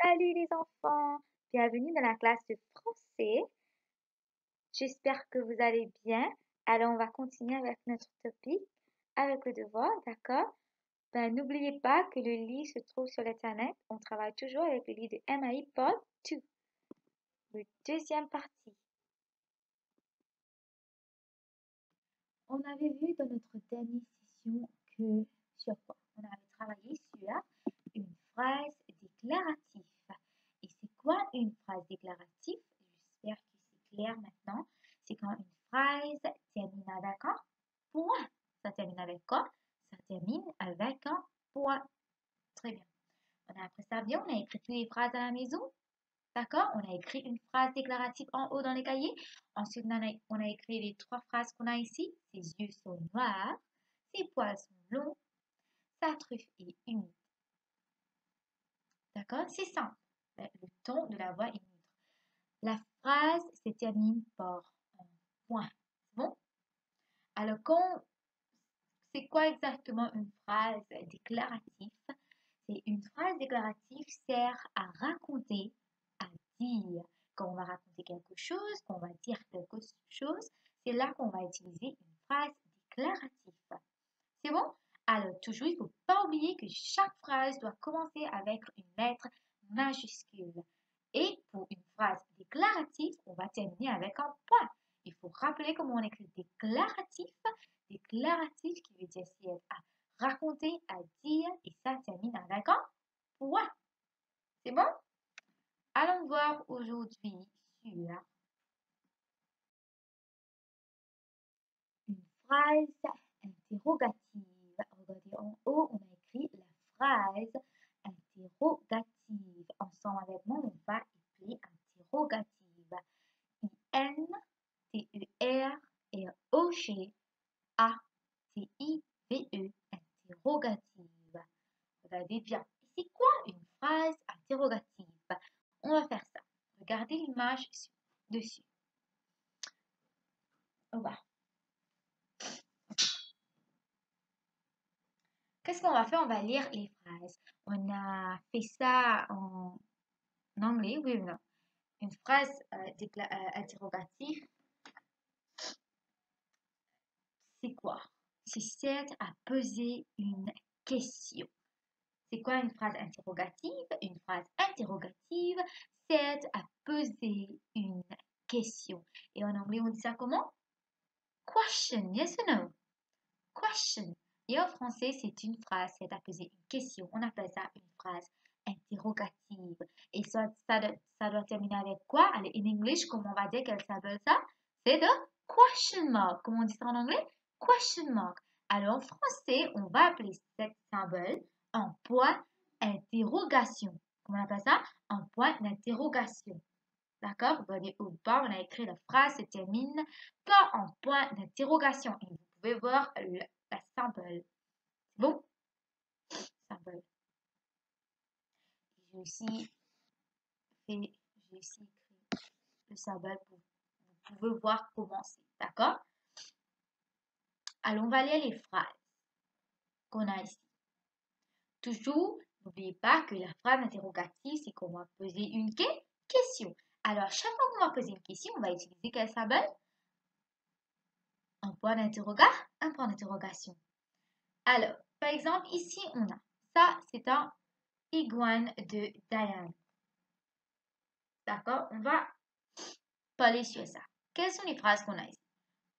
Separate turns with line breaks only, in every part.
Salut les enfants, bienvenue dans la classe de français. J'espère que vous allez bien. Alors, on va continuer avec notre topic, avec le devoir, d'accord? N'oubliez pas que le livre se trouve sur l'internet. On travaille toujours avec le livre de MAI Part 2, la deuxième partie. On avait vu dans notre dernière session que sur quoi? On avait travaillé sur une phrase déclarative. Et c'est quoi une phrase déclarative? J'espère que c'est clair maintenant. C'est quand une phrase termine avec un point. Ça termine avec quoi? Ça termine avec un point. Très bien. On a appris ça bien. On a écrit toutes les phrases à la maison. D'accord? On a écrit une phrase déclarative en haut dans les cahiers. Ensuite, on a écrit les trois phrases qu'on a ici. Ses yeux sont noirs. Ses poils sont longs. Sa truffe est humide. D'accord? C'est simple. Le ton de la voix est neutre. La phrase se termine par un point. Bon? Alors, c'est quoi exactement une phrase déclarative? C'est une phrase déclarative sert à raconter, à dire. Quand on va raconter quelque chose, qu'on va dire quelque chose, c'est là qu'on va utiliser une phrase déclarative. C'est bon? Alors, toujours, il ne faut pas oublier que chaque phrase doit commencer avec une lettre majuscule. Et pour une phrase déclarative, on va terminer avec un point. Il faut rappeler comment on écrit déclaratif. Déclaratif qui veut dire c'est à raconter, à dire, et ça termine avec un point. C'est bon? Allons voir aujourd'hui sur une phrase interrogative. Regardez en haut, on a écrit la phrase interrogative. Ensemble avec moi, on va écrire interrogative. I-N-T-E-R-R-O-G-A-T-I-V-E. Interrogative. Regardez bien. C'est quoi une phrase interrogative? On va faire ça. Regardez l'image dessus. On va. Qu'est-ce qu'on va faire? On va lire les phrases. On a fait ça en anglais, oui ou non? Une phrase interrogative, c'est quoi? C'est sert à poser une question. C'est quoi une phrase interrogative? Une phrase interrogative sert à poser une question. Et en anglais, on dit ça comment? Question, yes or no? Question. Et en français, c'est une phrase, c'est à poser une question. On appelle ça une phrase interrogative. Et ça doit terminer avec quoi? Allez, in English, comment on va dire qu'elle s'appelle ça? C'est de question mark. Comment on dit ça en anglais? Question mark. Alors en français, on va appeler cette symbole un point interrogation. Comment on appelle ça? Un point d'interrogation. D'accord? Regardez au bas, on a écrit la phrase se termine par un point d'interrogation. Et vous pouvez voir la symbole. Bon? Symbole. J'ai aussi écrit le symbole pour vous pouvez voir comment c'est. D'accord? Alors, on va lire les phrases qu'on a ici. Toujours, n'oubliez pas que la phrase interrogative, c'est qu'on va poser une question. Alors, chaque fois qu'on va poser une question, on va utiliser quel symbole? Un point d'interrogation. Alors, par exemple, ici, on a ça, c'est un iguane de Diane. D'accord? On va parler sur ça. Quelles sont les phrases qu'on a ici?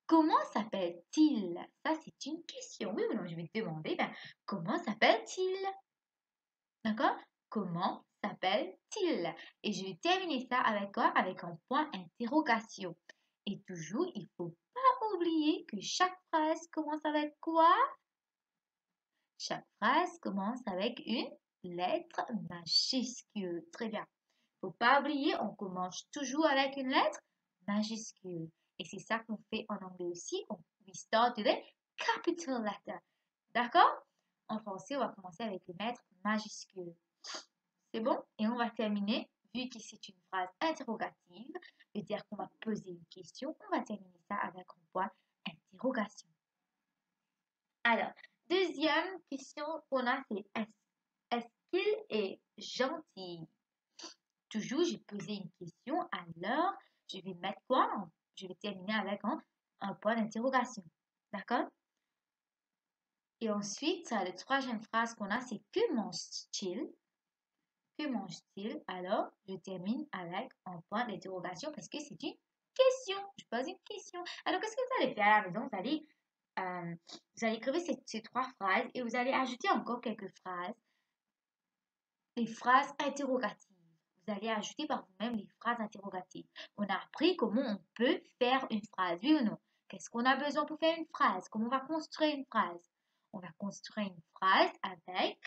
Comment s'appelle-t-il? Ça, c'est une question. Oui ou non? Je vais te demander, comment s'appelle-t-il? D'accord? Comment s'appelle-t-il? Et je vais terminer ça avec quoi? Avec un point d'interrogation. Et toujours, il ne faut pas oublier que chaque phrase commence avec quoi? Chaque phrase commence avec une lettre majuscule. Très bien. Il ne faut pas oublier, on commence toujours avec une lettre majuscule. Et c'est ça qu'on fait en anglais aussi. We start with a capital letter. D'accord? En français, on va commencer avec une lettre majuscule. C'est bon? Et on va terminer, vu que c'est une phrase interrogative, c'est-à-dire qu'on va poser une question, on va terminer ça avec un point interrogation. Alors, deuxième question qu'on a, c'est est-ce qu'il est gentil? toujours, j'ai posé une question, alors je vais mettre quoi? Je vais terminer avec un point d'interrogation. D'accord? Et ensuite, la troisième phrase qu'on a, c'est que mange-t-il? Que mange-t-il? Alors, je termine avec un point d'interrogation parce que c'est une question. Je pose une question. Alors, qu'est-ce que vous allez faire à la maison? Vous allez écrire ces trois phrases et vous allez ajouter encore quelques phrases. Les phrases interrogatives. Vous allez ajouter par vous-même les phrases interrogatives. On a appris comment on peut faire une phrase, oui ou non? Qu'est-ce qu'on a besoin pour faire une phrase? Comment on va construire une phrase? On va construire une phrase avec,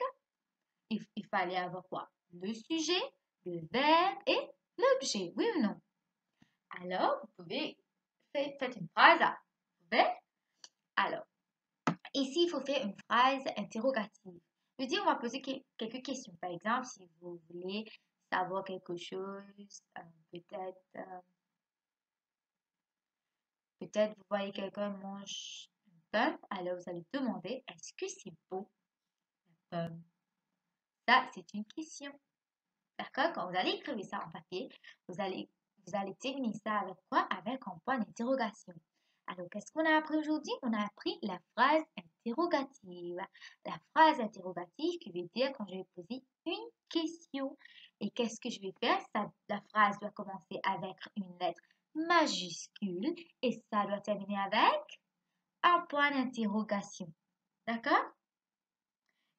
il fallait avoir quoi? Le sujet, le verbe et l'objet, oui ou non? Alors, vous pouvez faire une phrase à verbe. Alors, ici, il faut faire une phrase interrogative. Je veux dire, on va poser quelques questions. Par exemple, si vous voulez savoir quelque chose, peut-être vous voyez quelqu'un mange une pomme, alors vous allez demander, est-ce que c'est beau, la pomme? Ça, c'est une question. D'accord? Quand vous allez écrire ça en papier, vous allez terminer ça avec quoi? Avec un point d'interrogation. Alors, qu'est-ce qu'on a appris aujourd'hui? On a appris la phrase interrogative. La phrase interrogative qui veut dire quand je vais poser une question. Et qu'est-ce que je vais faire? La phrase doit commencer avec une lettre majuscule et ça doit terminer avec un point d'interrogation. D'accord?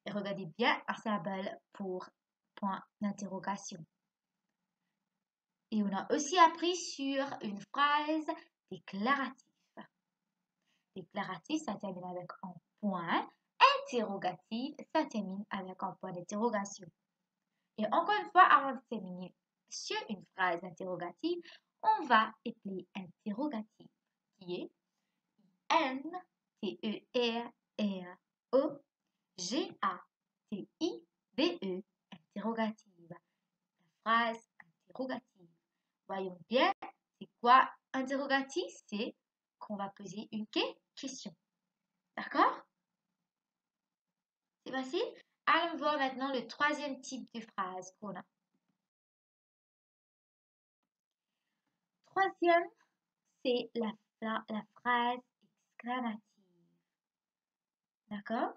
Et regardez bien un symbole pour point d'interrogation. Et on a aussi appris sur une phrase déclarative. Déclaratif, ça termine avec un point. Interrogatif, ça termine avec un point d'interrogation. Et encore une fois, avant de terminer sur une phrase interrogative, on va appeler interrogatif, qui est N-T-E-R-R-O-G-A-T-I-V-E, interrogative. La phrase interrogative. Voyons bien, c'est quoi interrogatif? C'est qu'on va poser une question. D'accord? C'est facile? Allons voir maintenant le troisième type de phrase qu'on a. Troisième, c'est la phrase exclamative. D'accord?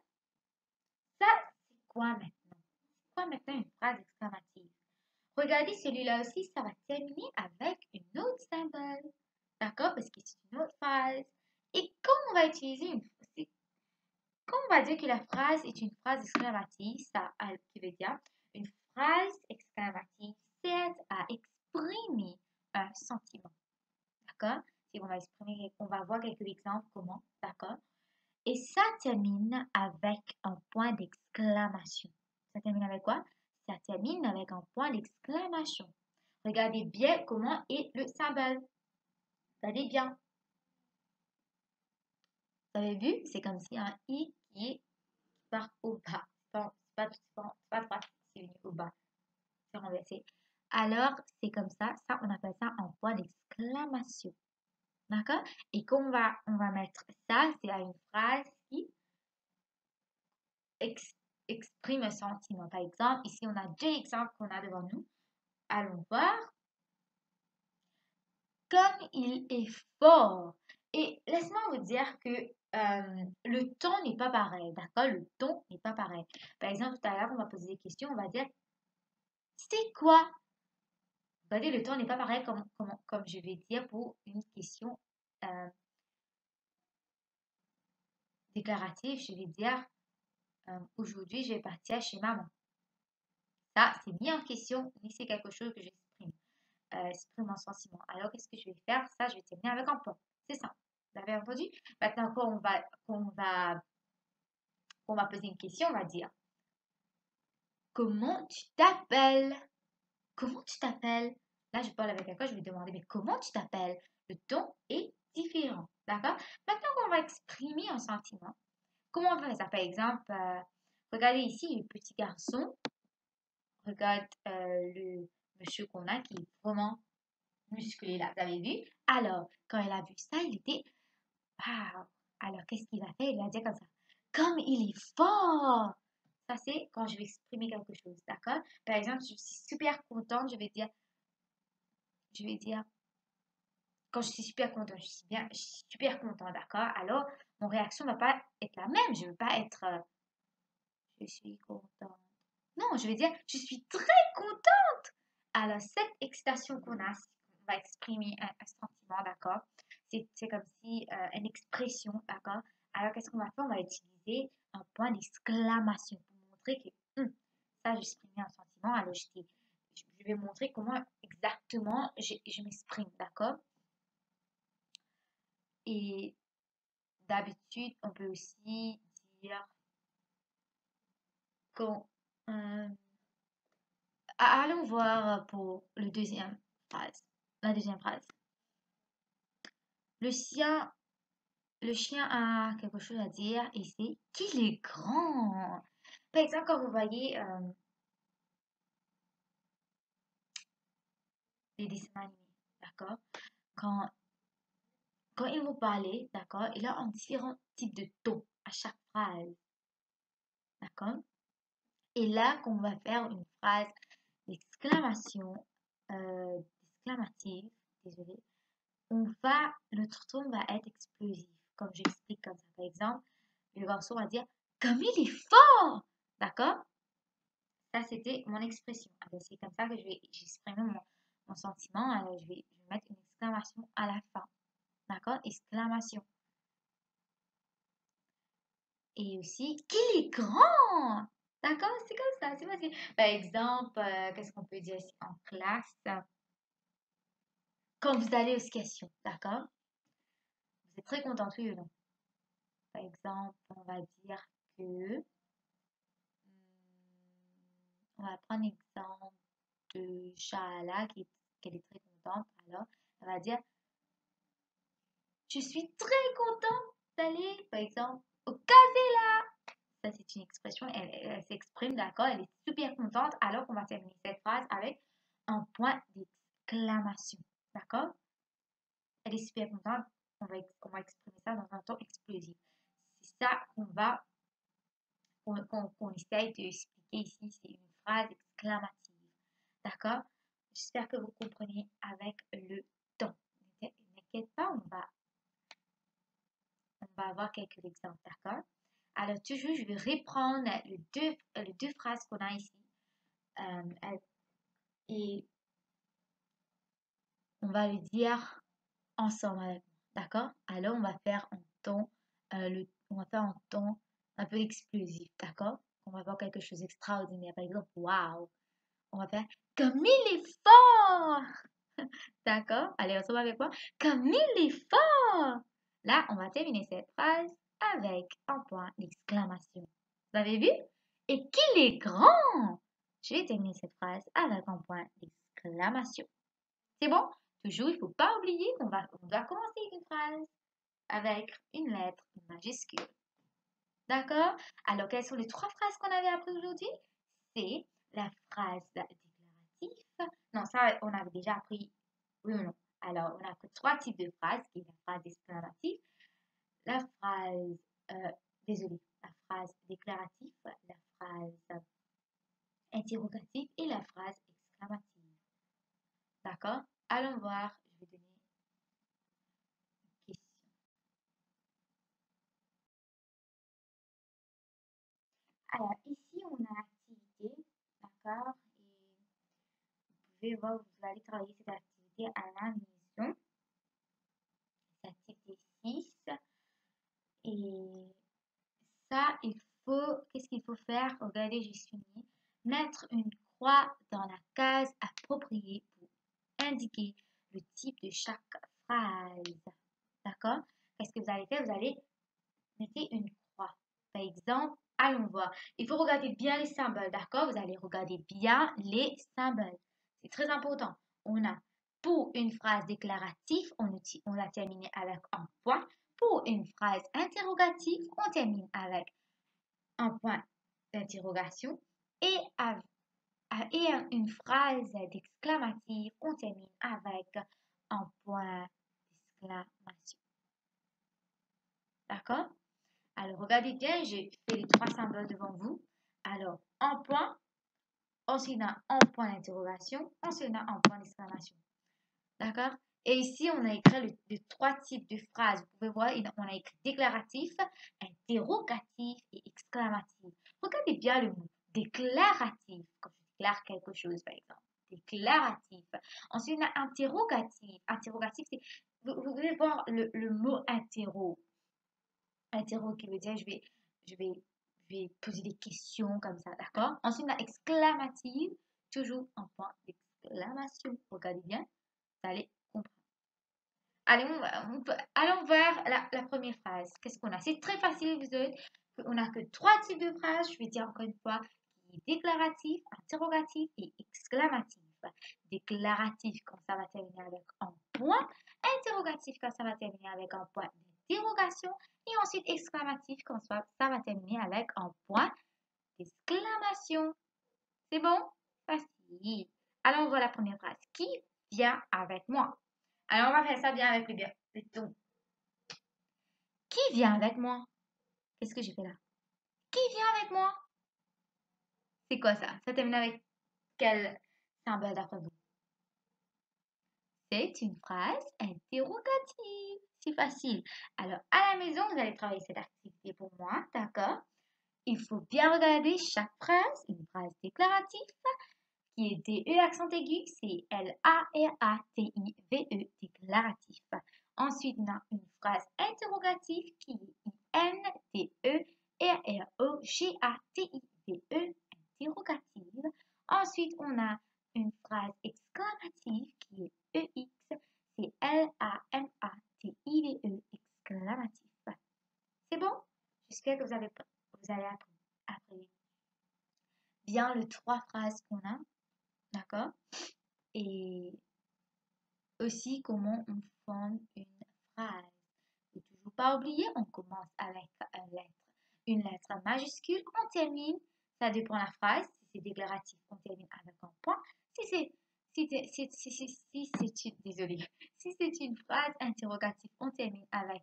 Ça, c'est quoi maintenant? C'est quoi maintenant une phrase exclamative? Regardez celui-là aussi, ça va terminer avec une autre symbole. D'accord? Parce que c'est une autre phrase. Et quand on va utiliser quand on va dire que la phrase est une phrase exclamative, ça qui veut dire une phrase exclamative sert à exprimer un sentiment. D'accord? Si on va voir quelques exemples comment, d'accord? Et ça termine avec un point d'exclamation. Ça termine avec quoi? Ça termine avec un point d'exclamation. Regardez bien comment est le symbole. Regardez bien. Vous avez vu? C'est comme si un i qui part au bas. C'est pas droit, c'est venu au bas. C'est renversé. Alors, c'est comme ça. Ça, on appelle ça un point d'exclamation. D'accord? Et qu'on on va mettre ça, c'est à une phrase qui exprime un sentiment. Par exemple, ici, on a deux exemples qu'on a devant nous. Allons voir. Comme il est fort. Et laisse-moi vous dire que le ton n'est pas pareil, d'accord? Le ton n'est pas pareil. Par exemple, tout à l'heure, on va poser des questions, on va dire, c'est quoi? Regardez, le ton n'est pas pareil comme je vais dire pour une question euh, déclarative. Je vais dire, aujourd'hui, je vais partir chez maman. Ça, c'est ni en question, ni c'est quelque chose que j'exprime. Exprime mon sentiment. Alors, qu'est-ce que je vais faire? Ça, je vais terminer avec un point. C'est ça. Vous avez entendu? Maintenant, quand on va poser une question, on va dire comment tu t'appelles? Comment tu t'appelles? Là, je parle avec quelqu'un, je vais demander mais comment tu t'appelles? Le ton est différent. D'accord? Maintenant qu'on va exprimer un sentiment, comment on fait ça? Par exemple, regardez ici le petit garçon. Regarde le monsieur qu'on a qui est vraiment musclé là. Vous avez vu? Alors, quand il a vu ça, il était waouh! Alors, qu'est-ce qu'il va faire? Il va dire comme ça. Comme il est fort! Ça, c'est quand je vais exprimer quelque chose, d'accord? Par exemple, je suis super contente, je vais dire, quand je suis super contente, je suis super contente, d'accord? Alors, mon réaction ne va pas être la même. Je ne veux pas être, je suis contente. Non, je vais dire, je suis très contente. Alors, cette excitation qu'on a, on va exprimer un sentiment, d'accord? C'est comme si une expression, d'accord? Alors, qu'est-ce qu'on va faire? On va utiliser un point d'exclamation pour montrer que ça, j'exprime un sentiment. Alors, je vais montrer comment exactement je m'exprime, d'accord? Et d'habitude, on peut aussi dire qu'on... euh, allons voir pour la deuxième phrase. Le chien, le chien a quelque chose à dire et c'est qu'il est grand. Par exemple, quand vous voyez les dessins animés, d'accord? Quand, quand ils vont parler, d'accord, il y a un différent type de ton à chaque phrase, d'accord? Et là, qu'on va faire une phrase d'exclamation, d'exclamative, désolé, notre ton va être explosif, comme j'explique comme ça. Par exemple, le garçon va dire, comme il est fort! D'accord? Ça, c'était mon expression. Alors, c'est comme ça que j'exprimer mon sentiment. Alors, je vais mettre une exclamation à la fin. D'accord? Exclamation. Et aussi, qu'il est grand! D'accord? C'est comme ça. C'est facile. Par exemple, qu'est-ce qu'on peut dire ici en classe? Quand vous allez aux questions, d'accord? Vous êtes très content, oui ou non? Par exemple, on va dire que... On va prendre l'exemple de Shala qu'elle est très contente. Alors, elle va dire, je suis très contente d'aller, par exemple, au café là. Ça, c'est une expression, elle s'exprime, d'accord, elle est super contente. Alors qu'on va terminer cette phrase avec un point d'exclamation, d'accord? Elle est super contente, on va exprimer ça dans un ton explosif. C'est ça qu'on essaye d'expliquer ici, c'est une phrase exclamative. D'accord? J'espère que vous comprenez avec le temps. N'inquiète pas, on va avoir quelques exemples. D'accord? Alors, toujours, je vais reprendre les deux phrases qu'on a ici. Et on va le dire ensemble avec moi. D'accord? Alors, on va faire un ton, on va faire un ton un peu explosif. D'accord? On va voir quelque chose d'extraordinaire. Par exemple, waouh! On va faire comme il est fort! D'accord? Allez, ensemble avec moi. Comme il est fort! Là, on va terminer cette phrase avec un point d'exclamation. Vous avez vu? Et qu'il est grand! Je vais terminer cette phrase avec un point d'exclamation. C'est bon? Toujours, il ne faut pas oublier on doit commencer une phrase avec une lettre majuscule. D'accord? Alors, quelles sont les trois phrases qu'on avait appris aujourd'hui? C'est la phrase déclarative. Non, ça, on avait déjà appris. Oui ou non? Alors, on a appris trois types de phrases, qui est la phrase exclamative, la phrase, euh, désolé, la phrase déclarative, la phrase interrogative et la phrase exclamative. D'accord? Allons voir, je vais donner une question. Alors, ici, on a l'activité, d'accord? Et vous pouvez voir, vous allez travailler cette activité à la maison. C'est l'activité 6. Et ça, qu'est-ce qu'il faut faire? Regardez, j'ai fini. Mettre une croix dans la case appropriée pour indiquer le type de chaque phrase. D'accord? Qu'est-ce que vous allez faire? Vous allez mettre une croix. Par exemple, allons voir. Il faut regarder bien les symboles, d'accord? Vous allez regarder bien les symboles. C'est très important. On a, pour une phrase déclarative, on l'a terminé avec un point. Pour une phrase interrogative, on termine avec un point d'interrogation. Et, une phrase d'exclamative, on termine avec un point d'exclamation. D'accord? Alors, regardez bien, j'ai fait les trois symboles devant vous. Alors, en point, ensuite on a en point d'interrogation, ensuite on a en point d'exclamation. D'accord? Et ici, on a écrit les trois types de phrases. Vous pouvez voir, on a écrit déclaratif, interrogatif et exclamatif. Regardez bien le mot déclaratif, quand je déclare quelque chose, par exemple. Déclaratif. Ensuite, on a interrogatif. Interrogatif, c'est, vous pouvez voir le mot interro. Interro qui veut dire je vais, je vais poser des questions comme ça, d'accord? Ensuite, on a exclamatif, toujours en point d'exclamation. Regardez bien, vous allez comprendre. Allez, allons voir la première phrase. Qu'est-ce qu'on a? C'est très facile, vous savez. On n'a que trois types de phrases. Je vais dire encore une fois. Déclaratif, interrogatif et exclamatif. Déclaratif quand ça va terminer avec un point. Interrogatif quand ça va terminer avec un point d'interrogation. Et ensuite exclamatif quand ça va terminer avec un point d'exclamation. C'est bon? Facile. Allons voir la première phrase. Qui vient avec moi? Alors, on va faire ça bien avec le ton. Qui vient avec moi? Qu'est-ce que j'ai fait là? Qui vient avec moi? C'est quoi ça? Ça termine avec quel symbole d'après vous? C'est une phrase interrogative. C'est facile. Alors, à la maison, vous allez travailler cette activité pour moi, d'accord? Il faut bien regarder chaque phrase, une phrase déclarative qui est DE accent aigu, c'est L-A-R-A-T-I-V-E, déclaratif. Ensuite, on a une phrase interrogative qui est I-N-T-E-R-R-O-G-A-T-I-V-E, interrogative. Ensuite, on a une phrase exclamative qui est E-X, c'est L-A-M-A-T-I-V-E, exclamatif. C'est bon? J'espère que vous allez appris bien les trois phrases qu'on a. D'accord? Et aussi comment on forme une phrase. Il ne faut toujours pas oublier, on commence avec une lettre majuscule, on termine, ça dépend de la phrase, si c'est déclaratif, on termine avec un point. Désolée, si c'est une phrase interrogative, on termine avec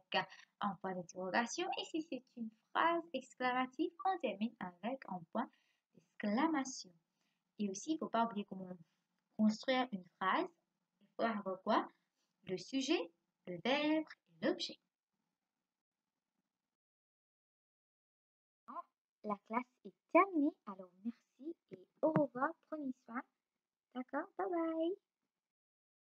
un point d'interrogation. Et si c'est une phrase exclamative, on termine avec un point d'exclamation. Et aussi, il ne faut pas oublier comment construire une phrase. Il faut avoir quoi? Le sujet, le verbe et l'objet. La classe est terminée, alors merci et au revoir, prenez soin. D'accord? Bye bye!